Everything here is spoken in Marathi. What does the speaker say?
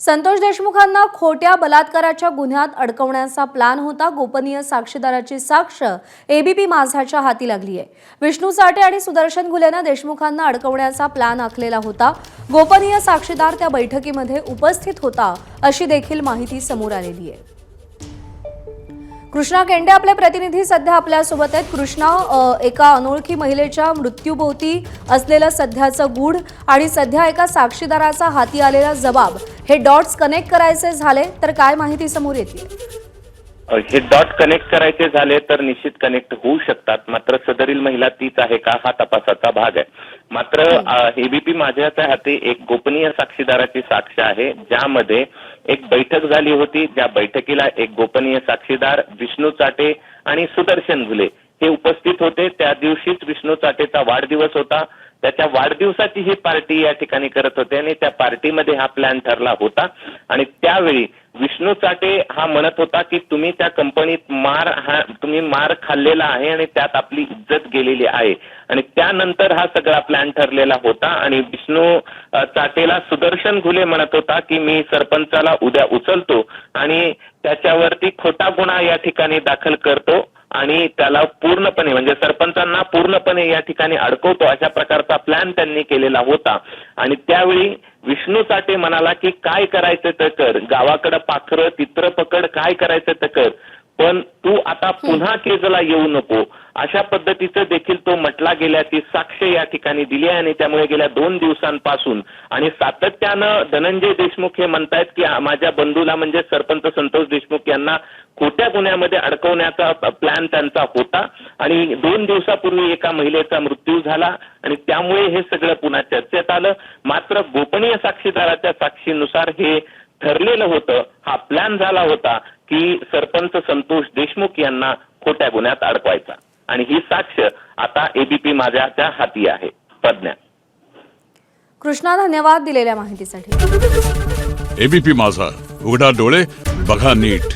संतोष देशमुखांना खोट्या बलात्काराच्या गुन्ह्यात अडकवण्याचा प्लॅन होता। गोपनीय साक्षीदाराची साक्ष एबीपी माझाच्या हाती लागली आहे। विष्णू चाटे आणि सुदर्शन घुलेंना देशमुखांना अडकवण्याचा प्लॅन आखलेला होता। गोपनीय साक्षीदार त्या बैठकीमध्ये उपस्थित होता अशी देखील माहिती समोर आलेली आहे। कृष्णा केंडे आपले प्रतिनिधी सध्या आपल्या सोबत आहेत। कृष्णा, एका अनोळखी महिलेच्या मृत्यूभोवती असलेलं सध्याचं गूढ आणि सध्या एका साक्षीदाराचा हाती आलेला जबाब, हे डॉट्स कनेक्ट करायचे झाले तर काय माहिती समोर येते? हे डॉट कनेक्ट करायचे झाले तर निश्चित कनेक्ट होऊ शकतात। मात्र सदरील महिला तीच आहे का, हा तपासाचा भाग आहे। मात्र एबीपी माझ्याच्या हाती एक गोपनीय साक्षीदाराची साक्ष आहे, ज्यामध्ये एक बैठक झाली होती। ज्या बैठकीला एक गोपनीय साक्षीदार विष्णू चाटे आणि सुदर्शन घुले हे उपस्थित होते। त्या दिवशीच विष्णू चाटेचा वाढदिवस होता। त्याच्या वाढदिवसाची ही पार्टी या ठिकाणी करत होते आणि त्या पार्टीमध्ये हा प्लॅन ठरला होता। आणि त्यावेळी विष्णू चाटे हा म्हणत होता की तुम्ही त्या कंपनीत मार खाल्लेला आहे आणि त्यात आपली इज्जत गेलेली आहे। आणि त्यानंतर हा सगळा प्लॅन ठरलेला होता। आणि विष्णू चाटेला सुदर्शन घुले म्हणत होता की मी सरपंचाला उद्या उचलतो आणि त्याच्यावरती खोटा गुन्हा या ठिकाणी दाखल करतो आणि त्याला पूर्णपणे म्हणजे सरपंचांना पूर्णपणे या ठिकाणी अडकवतो, अशा प्रकारचा प्लॅन त्यांनी केलेला होता। आणि त्यावेळी विष्णू चाटे म्हणाला की काय करायचं तर कर, गावाकडे पाखरं तित्र पकड, काय करायचं तर कर, पण तू आता पुन्हा केजला येऊ नको, अशा पद्धतीचं देखील तो म्हटला गेल्याची साक्ष या ठिकाणी दिली आहे। आणि त्यामुळे गेल्या 2 दिवसांपासून आणि सातत्यानं धनंजय देशमुख हे म्हणतायत की माझ्या बंधूला म्हणजे सरपंच संतोष देशमुख यांना खोट्या गुन्ह्यामध्ये अडकवण्याचा प्लॅन त्यांचा होता। आणि 2 दिवसापूर्वी एका महिलेचा मृत्यू झाला आणि त्यामुळे हे सगळं पुन्हा चर्चेत आलं। मात्र गोपनीय साक्षीदाराच्या साक्षीनुसार हे ठरलेलं होतं, हा प्लॅन झाला होता की सरपंच संतोष देशमुख यांना खोट्या गुन्ह्यात अडकवायचा। आणि ही साक्ष आता एबीपी माझ्याच्या हाती आहे। प्रज्ञा। कृष्णा, धन्यवाद दिलेल्या माहितीसाठी। एबीपी माझा, उघडा डोळे बघा नीट।